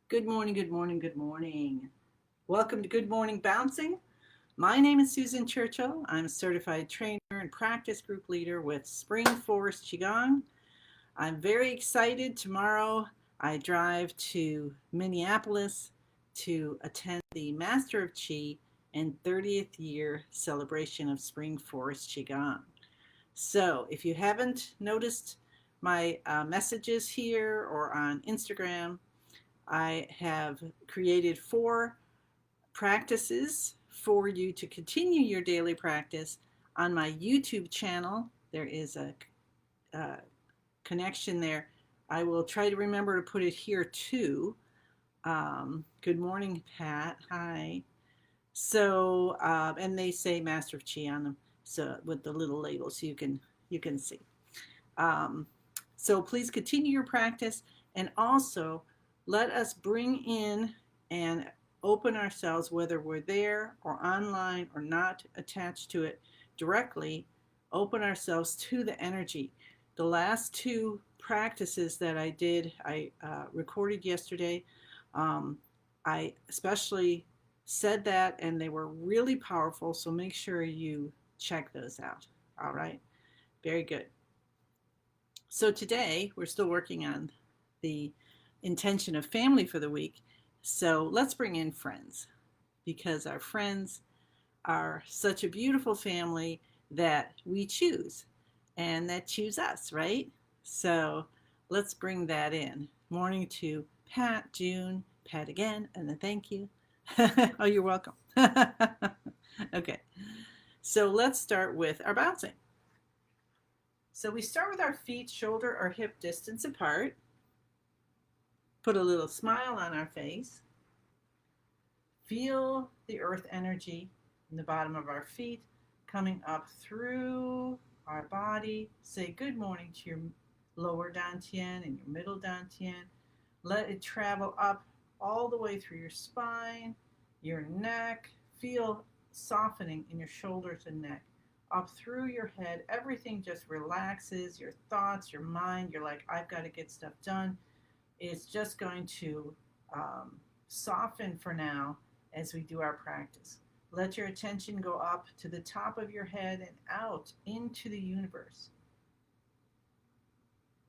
Good morning, good morning, good morning. Welcome to Good Morning Bouncing. My name is Susan Churchill. I'm a certified trainer and practice group leader with Spring Forest Qigong. I'm very excited. Tomorrow I drive to Minneapolis to attend the Master of Qi and 30th year celebration of Spring Forest Qigong. So if you haven't noticed my messages here or on Instagram, I have created 4 practices for you to continue your daily practice on my YouTube channel. There is a connection there. I will try to remember to put it here too. Good morning, Pat. Hi. So, and they say Master of Chi on them, so with the little label, so you can see. Um, so please continue your practice, and also let us bring in and open ourselves, whether we're there or online or not attached to it directly, open ourselves to the energy. The last 2 practices that I did, I recorded yesterday. I especially said that, and they were really powerful, so make sure you check those out. All right, very good. So today we're still working on the intention of family for the week. So let's bring in friends, because our friends are such a beautiful family that we choose and that choose us, right? So let's bring that in. Morning to Pat, June, Pat again, and then thank you. Oh, you're welcome. Okay, so let's start with our bouncing. So we start with our feet shoulder or hip distance apart. Put a little smile on our face. Feel the earth energy in the bottom of our feet coming up through our body. Say good morning to your lower dantian and your middle dantian. Let it travel up all the way through your spine, your neck. Feel softening in your shoulders and neck. Up through your head, everything just relaxes. Your thoughts, your mind, you're like, I've got to get stuff done. It's just going to soften for now as we do our practice. Let your attention go up to the top of your head and out into the universe.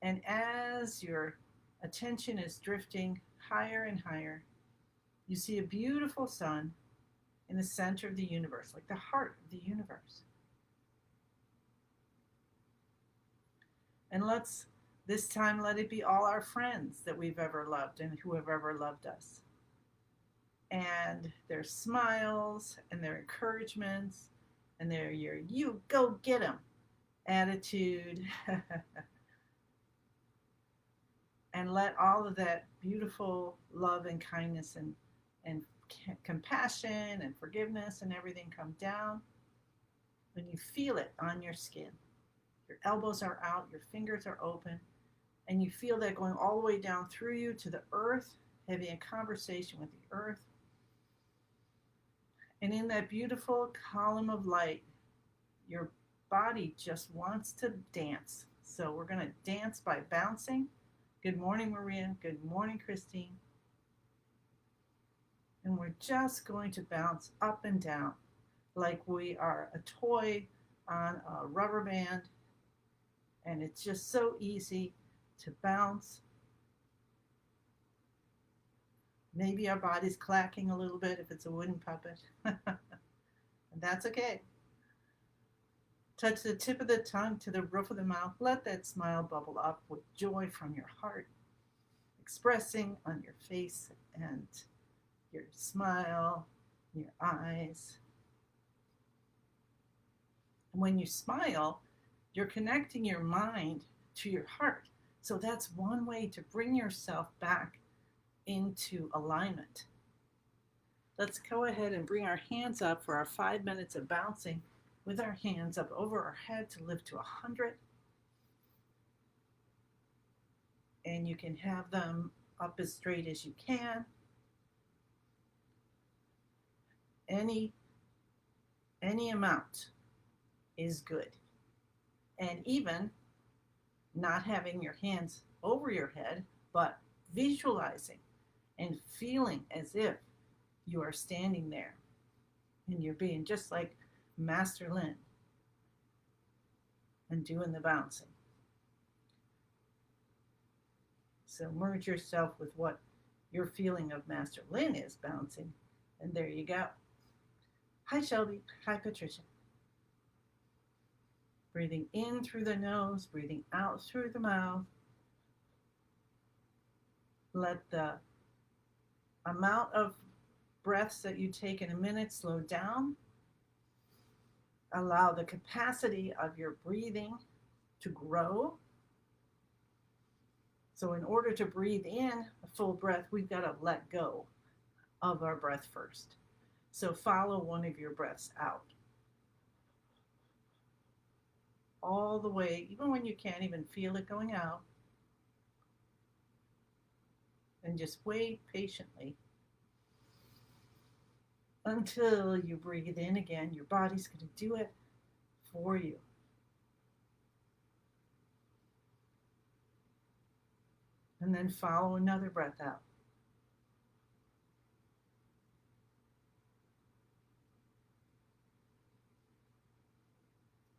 And as your attention is drifting higher and higher, you see a beautiful sun in the center of the universe, like the heart of the universe. And this time, let it be all our friends that we've ever loved and who have ever loved us. And their smiles and their encouragements and their you go get 'em attitude. And let all of that beautiful love and kindness and compassion and forgiveness and everything come down when you feel it on your skin. Your elbows are out, your fingers are open, and you feel that going all the way down through you to the earth, having a conversation with the earth. And in that beautiful column of light, your body just wants to dance. So we're going to dance by bouncing. Good morning, Maria. Good morning, Christine. And we're just going to bounce up and down like we are a toy on a rubber band. And it's just so easy to bounce. Maybe our body's clacking a little bit if it's a wooden puppet. And that's okay. Touch the tip of the tongue to the roof of the mouth. Let that smile bubble up with joy from your heart, expressing on your face and your smile, your eyes. And when you smile, you're connecting your mind to your heart. So that's one way to bring yourself back into alignment. Let's go ahead and bring our hands up for our 5 minutes of bouncing with our hands up over our head to lift to 100. And you can have them up as straight as you can. Any amount is good. And even not having your hands over your head, but visualizing and feeling as if you are standing there and you're being just like Master Lin and doing the bouncing. So merge yourself with what your feeling of Master Lin is bouncing, and there you go. Hi, Shelby. Hi, Patricia. Breathing in through the nose, breathing out through the mouth. Let the amount of breaths that you take in a minute slow down. Allow the capacity of your breathing to grow. So in order to breathe in a full breath, we've got to let go of our breath first. So follow one of your breaths out. All the way, even when you can't even feel it going out. And just wait patiently until you breathe in again. Your body's going to do it for you. And then follow another breath out.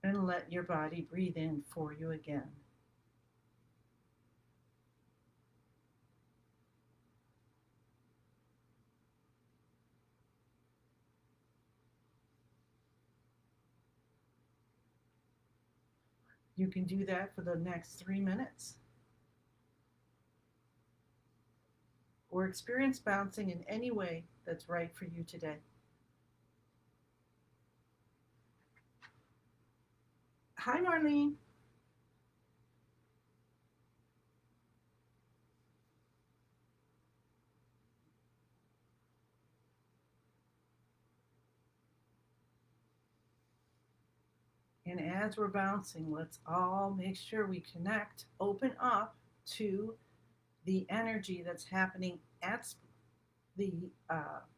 And let your body breathe in for you again. You can do that for the next 3 minutes. Or experience bouncing in any way that's right for you today. Hi, Marlene. And as we're bouncing, let's all make sure we connect, open up to the energy that's happening at the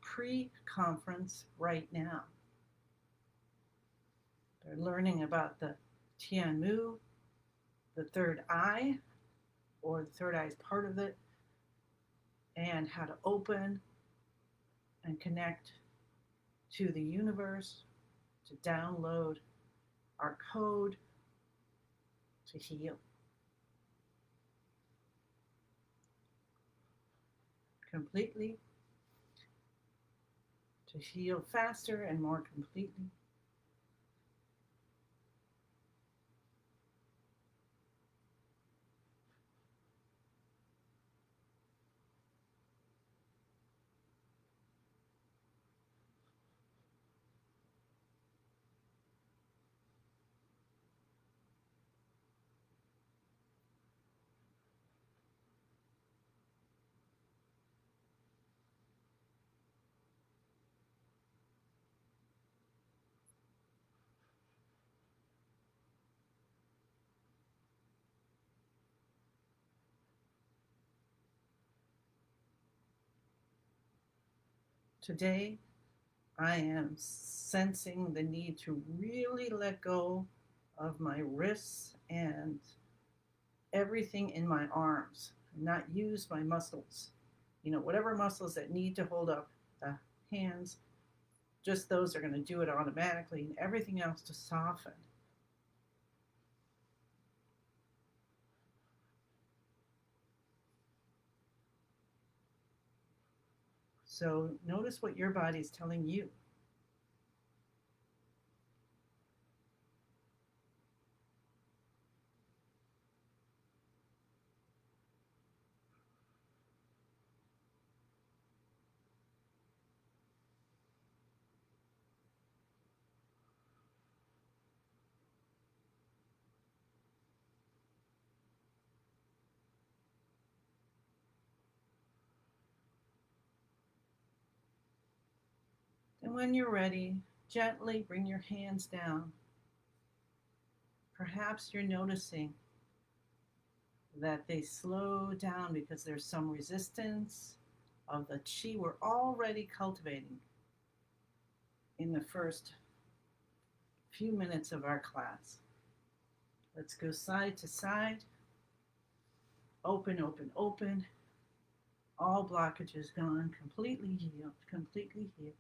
pre-conference right now. They're learning about the Tianmu, the third eye, or the third eye is part of it, and how to open and connect to the universe, to download our code to heal. Completely, to heal faster and more completely. Today, I am sensing the need to really let go of my wrists and everything in my arms, not use my muscles. Whatever muscles that need to hold up the hands, just those are going to do it automatically, and everything else to soften. So notice what your body is telling you. And when you're ready, gently bring your hands down. Perhaps you're noticing that they slow down because there's some resistance of the chi we're already cultivating in the first few minutes of our class. Let's go side to side. Open, open, open. All blockages gone, completely healed, completely healed.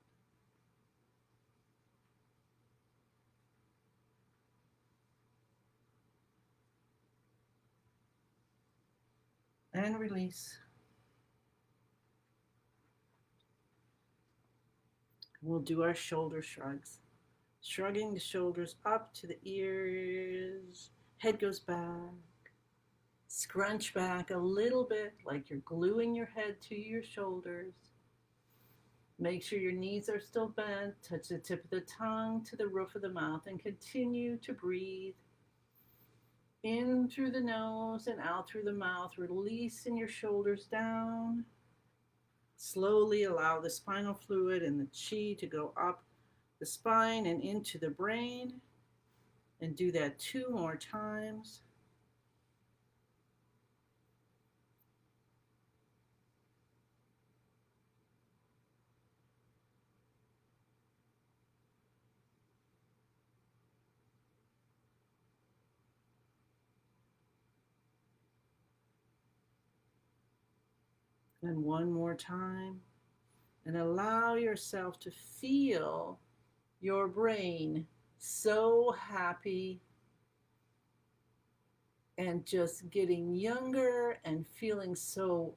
And release. We'll do our shoulder shrugs. Shrugging the shoulders up to the ears. Head goes back. Scrunch back a little bit like you're gluing your head to your shoulders. Make sure your knees are still bent. Touch the tip of the tongue to the roof of the mouth and continue to breathe in through the nose and out through the mouth, releasing your shoulders down. Slowly allow the spinal fluid and the chi to go up the spine and into the brain. And do that 2 more times. And 1 more time. And allow yourself to feel your brain so happy and just getting younger and feeling so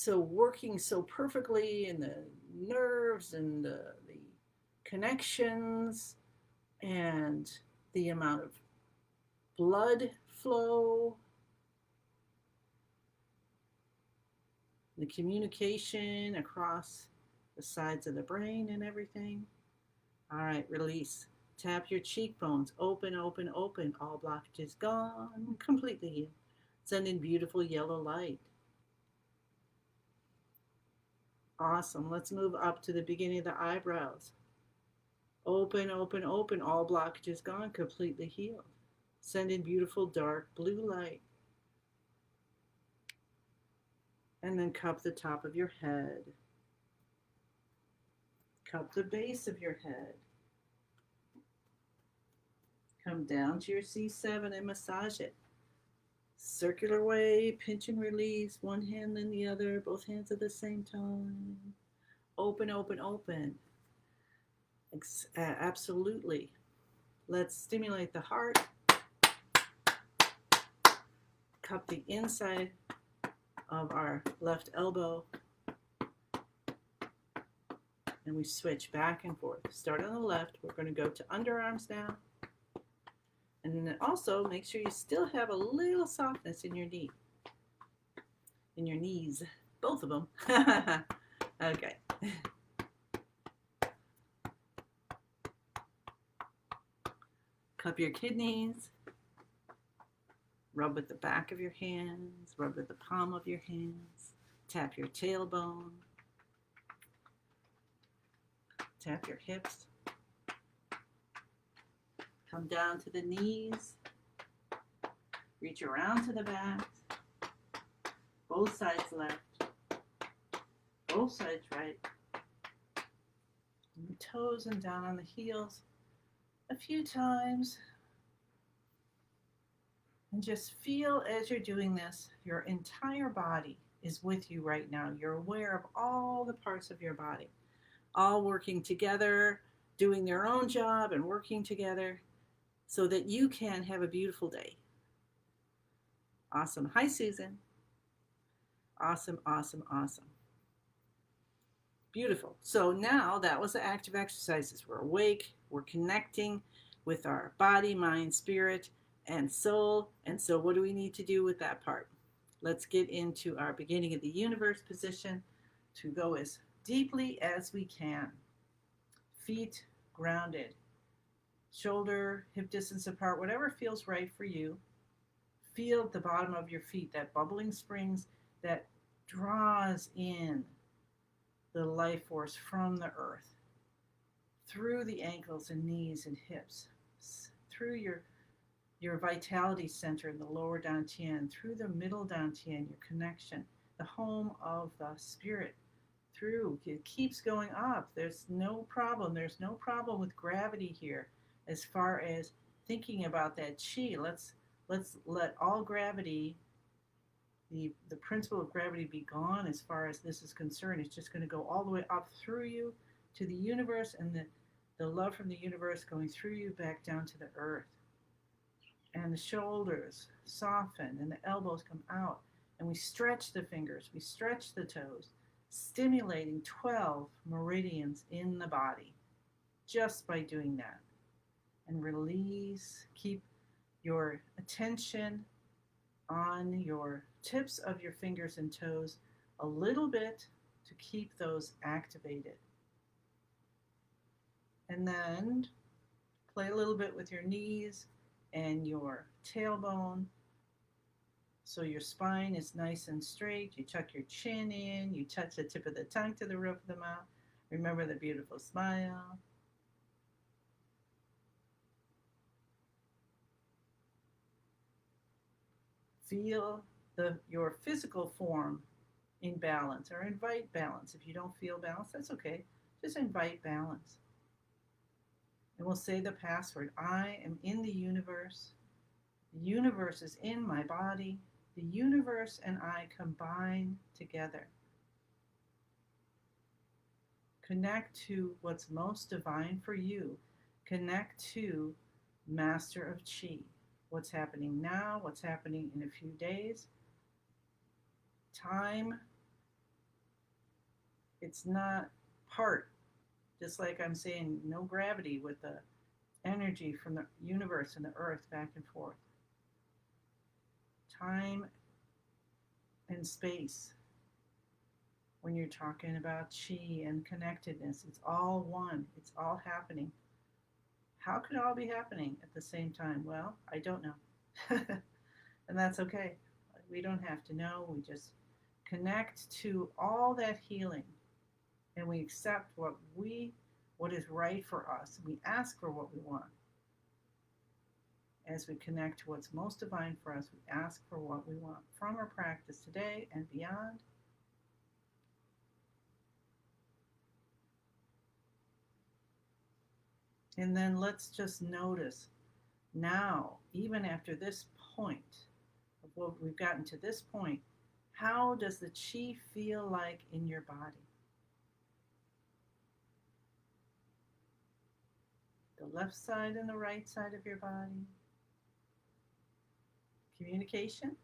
working so perfectly in the nerves and the connections and the amount of blood flow, the communication across the sides of the brain and everything. All right, release. Tap your cheekbones. Open, open, open. All blockages gone. Completely healed. Send in beautiful yellow light. Awesome. Let's move up to the beginning of the eyebrows. Open, open, open. All blockages gone. Completely healed. Send in beautiful dark blue light. And then cup the top of your head. Cup the base of your head. Come down to your C7 and massage it. Circular way, pinch and release, one hand then the other, both hands at the same time. Open, open, open. Absolutely. Let's stimulate the heart. Cup the inside of our left elbow. And we switch back and forth. Start on the left. We're going to go to underarms now. And then also make sure you still have a little softness in your knee. In your knees. Both of them. Okay. Cup your kidneys. Rub with the back of your hands. Rub with the palm of your hands. Tap your tailbone. Tap your hips. Come down to the knees. Reach around to the back. Both sides left. Both sides right. And the toes and down on the heels a few times. And just feel as you're doing this, your entire body is with you right now. You're aware of all the parts of your body, all working together, doing their own job and working together so that you can have a beautiful day. Awesome. Hi, Susan. Awesome, awesome, awesome. Beautiful. So now that was the active exercises. We're awake, we're connecting with our body, mind, spirit, and soul. And so what do we need to do with that part? Let's get into our beginning of the universe position to go as deeply as we can. Feet grounded. Shoulder, hip distance apart, whatever feels right for you. Feel the bottom of your feet, that bubbling springs that draws in the life force from the earth through the ankles and knees and hips, through your vitality center in the lower dantian, through the middle dantian, your connection, the home of the spirit, through. It keeps going up. There's no problem. There's no problem with gravity here as far as thinking about that chi. Let's let all gravity the principle of gravity be gone as far as this is concerned. It's just going to go all the way up through you to the universe, and the love from the universe going through you back down to the earth. And the shoulders soften and the elbows come out. And we stretch the fingers, we stretch the toes, stimulating 12 meridians in the body just by doing that. And release. Keep your attention on your tips of your fingers and toes a little bit to keep those activated. And then play a little bit with your knees and your tailbone so your spine is nice and straight. You tuck your chin in, you touch the tip of the tongue to the roof of the mouth. Remember the beautiful smile. Feel your physical form in balance, or invite balance. If you don't feel balance, that's okay. Just invite balance. And we'll say the password. I am in the universe. The universe is in my body. The universe and I combine together. Connect to what's most divine for you. Connect to Master of Qi. What's happening now, what's happening in a few days. Time, it's not part, just like I'm saying, no gravity with the energy from the universe and the earth back and forth. Time and space, when you're talking about Qi and connectedness, it's all one, it's all happening. How could it all be happening at the same time? Well, I don't know. And that's okay. We don't have to know. We just connect to all that healing, and we accept what is right for us. We ask for what we want. As we connect to what's most divine for us, we ask for what we want from our practice today and beyond. And then let's just notice now, even after this point, of what we've gotten to this point, how does the Qi feel like in your body? The left side and the right side of your body. Communication,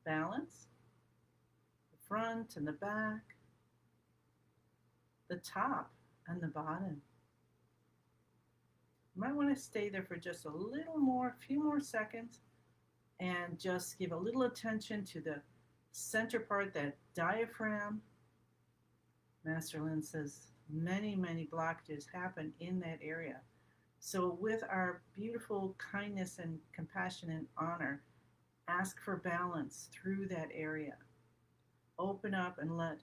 balance, the front and the back, the top and the bottom. You might want to stay there for just a few more seconds, and just give a little attention to the center part, that diaphragm. Master Lin says many, many blockages happen in that area. So with our beautiful kindness and compassion and honor, ask for balance through that area. Open up and let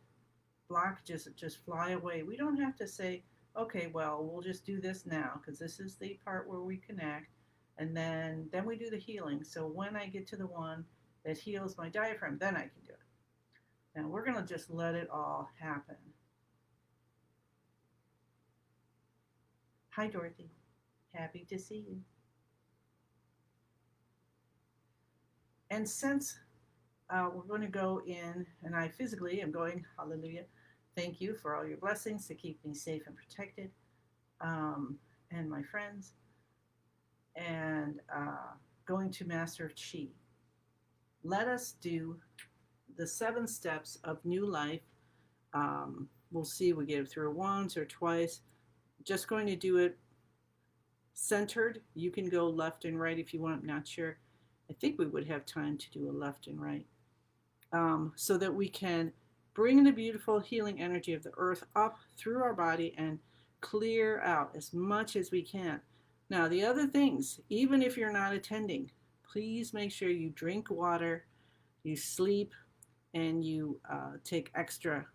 blockages just fly away. We don't have to say, okay, well, we'll just do this now, because this is the part where we connect, and then we do the healing. So when I get to the one that heals my diaphragm, then I can do it. Now we're going to just let it all happen. Hi, Dorothy. Happy to see you. And since we're going to go in, and I physically am going, hallelujah, thank you for all your blessings to keep me safe and protected, and my friends, and going to Master of Qi. Let us do the 7 steps of new life. We'll see, we get it through once or twice. Just going to do it centered. You can go left and right if you want, I'm not sure. I think we would have time to do a left and right, so that we can bring the beautiful healing energy of the earth up through our body and clear out as much as we can. Now, the other things, even if you're not attending, please make sure you drink water, you sleep, and you take extra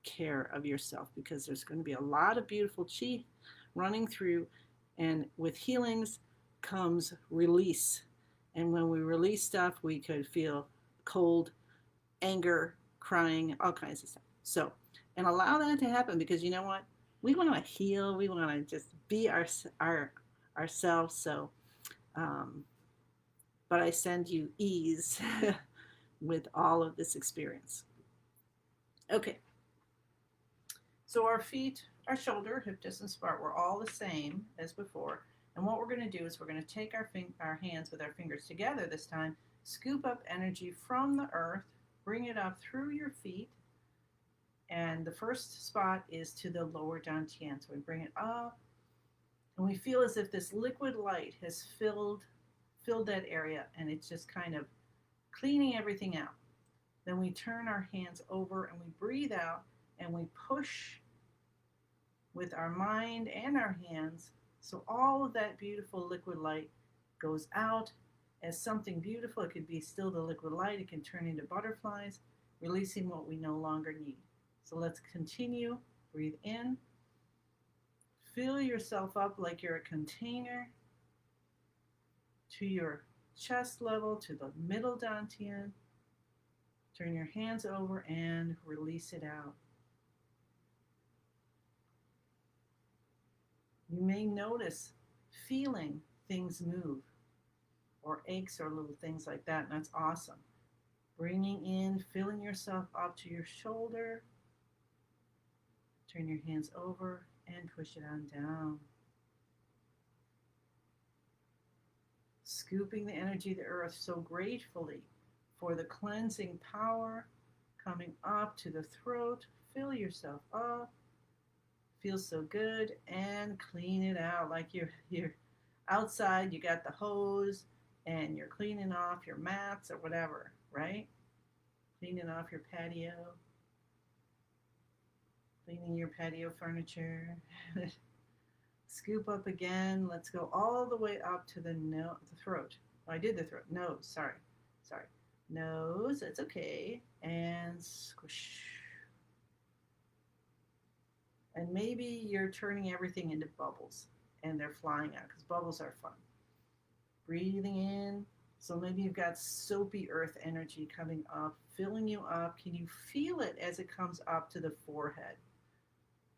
care of yourself, because there's going to be a lot of beautiful Qi running through, and with healings comes release. And when we release stuff, we could feel cold, anger, crying, all kinds of stuff. So, and allow that to happen, because you know what? We want to heal. We want to just be ourselves. So, but I send you ease, with all of this experience. Okay, so our feet, our shoulder, hip distance apart, we're all the same as before. And what we're going to do is we're going to take our hands with our fingers together this time, scoop up energy from the earth, bring it up through your feet. And the first spot is to the lower dantian. So we bring it up, and we feel as if this liquid light has filled that area, and it's just kind of cleaning everything out. Then we turn our hands over and we breathe out and we push with our mind and our hands. So all of that beautiful liquid light goes out as something beautiful. It could be still the liquid light. It can turn into butterflies, releasing what we no longer need. So let's continue. Breathe in. Fill yourself up like you're a container to your chest level, to the middle dantian. Turn your hands over and release it out. You may notice feeling things move, or aches or little things like that, and that's awesome. Bringing in, filling yourself up to your shoulder. Turn your hands over and push it on down. Scooping the energy of the earth so gratefully for the cleansing power coming up to the throat. Fill yourself up. Feels so good, and clean it out like you're outside. You got the hose and you're cleaning off your mats or whatever, right? Cleaning off your patio, cleaning your patio furniture. Scoop up again. Let's go all the way up to the throat. Oh, I did the throat. Nose, sorry. Nose, it's okay. And squish. And maybe you're turning everything into bubbles and they're flying out because bubbles are fun. Breathing in. So maybe you've got soapy earth energy coming up, filling you up. Can you feel it as it comes up to the forehead?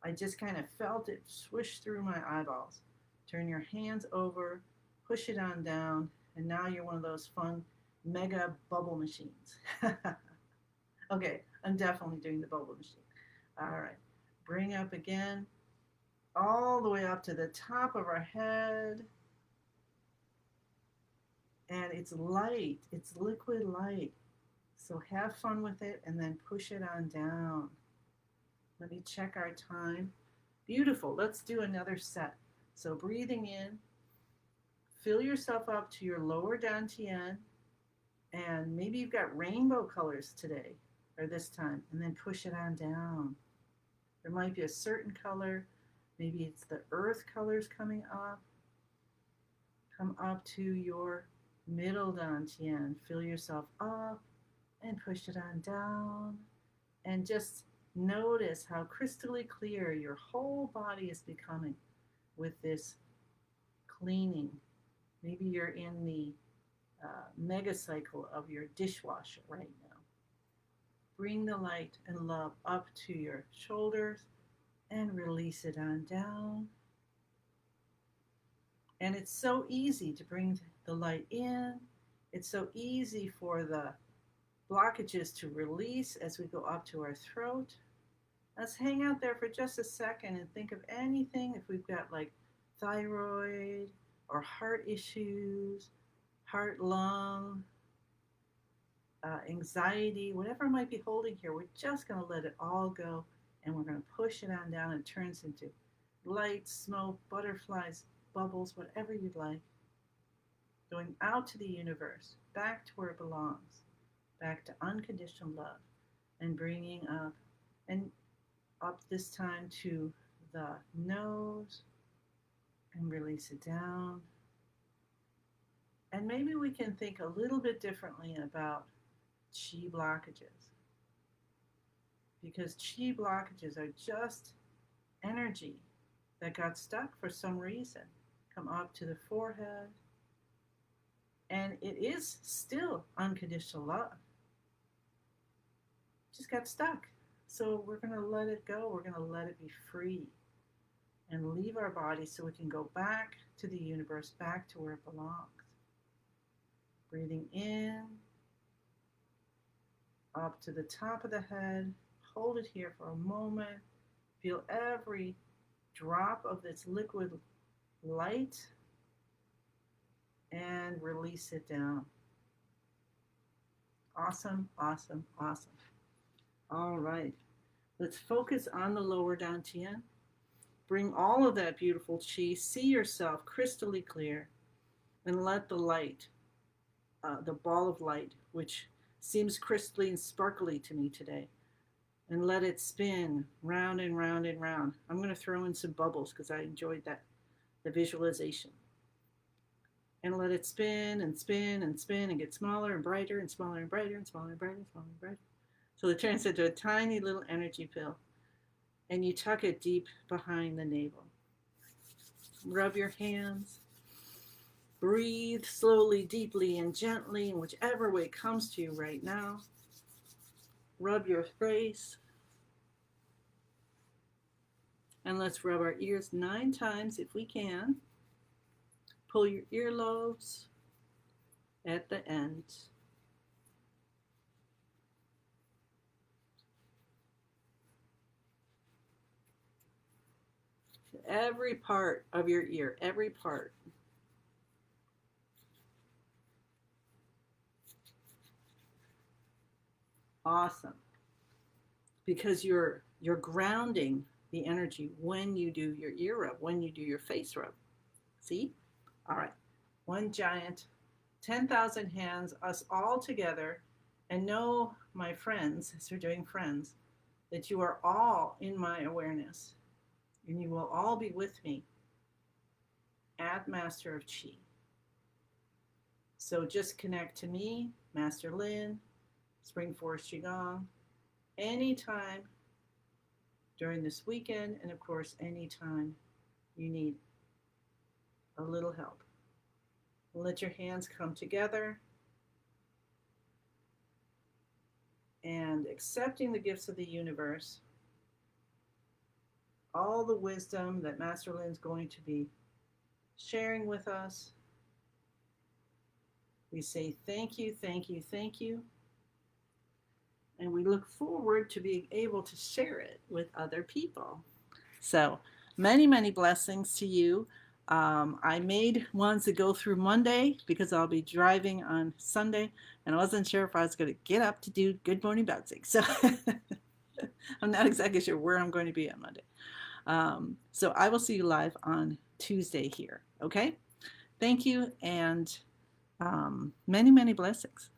I just kind of felt it swish through my eyeballs. Turn your hands over, push it on down, and now you're one of those fun mega bubble machines. Okay, I'm definitely doing the bubble machine. All right, bring up again, all the way up to the top of our head. And it's light, it's liquid light. So have fun with it and then push it on down. Let me check our time. Beautiful. Let's do another set. So breathing in, fill yourself up to your lower dantian, and maybe you've got rainbow colors today or this time, and then push it on down. There might be a certain color. Maybe it's the earth colors coming up. Come up to your middle dantian. Fill yourself up and push it on down, and just notice how crystally clear your whole body is becoming with this cleaning. Maybe you're in the mega cycle of your dishwasher right now. Bring the light and love up to your shoulders and release it on down. And it's so easy to bring the light in. It's so easy for the blockages to release as we go up to our throat. Let's hang out there for just a second and think of anything, if we've got like thyroid or heart issues, heart, lung, anxiety, whatever might be holding here. We're just going to let it all go, and we're going to push it on down, and it turns into light, smoke, butterflies, bubbles, whatever you'd like. Going out to the universe, back to where it belongs, back to unconditional love, and bringing up, and up this time to the nose, and release it down. And maybe we can think a little bit differently about chi blockages, because chi blockages are just energy that got stuck for some reason. Come up to the forehead, and it is still unconditional love. Just got stuck. So we're going to let it go. We're going to let it be free and leave our body so we can go back to the universe, back to where it belongs. Breathing in, up to the top of the head. Hold it here for a moment. Feel every drop of this liquid light and release it down. Awesome, awesome, awesome. All right. Let's focus on the lower dantian. Bring all of that beautiful chi. See yourself crystally clear and let the light, the ball of light, which seems crystally and sparkly to me today, and let it spin round and round and round. I'm going to throw in some bubbles because I enjoyed that, the visualization. And let it spin and spin and spin and get smaller and brighter and smaller and brighter and smaller and brighter and smaller and brighter. So it turns into a tiny little energy pill. And you tuck it deep behind the navel. Rub your hands. Breathe slowly, deeply, and gently in whichever way comes to you right now. Rub your face. And let's rub our ears 9 times if we can. Pull your earlobes at the end. Every part of your ear, every part. Awesome. Because you're grounding the energy when you do your ear rub, when you do your face rub. See? All right. One giant, 10,000 hands, us all together. And know, my friends, as we're doing friends, that you are all in my awareness. And you will all be with me at Master of Chi. So just connect to me, Master Lin, Spring Forest Qigong, anytime during this weekend, and of course, anytime you need a little help. Let your hands come together and accepting the gifts of the universe, all the wisdom that Master Lin's going to be sharing with us. We say thank you, thank you, thank you. And we look forward to being able to share it with other people. So many, many blessings to you. I made ones that go through Monday because I'll be driving on Sunday, and I wasn't sure if I was going to get up to do Good Morning Bouncing. So I'm not exactly sure where I'm going to be on Monday. So I will see you live on Tuesday here. Okay? Thank you, and many, many blessings.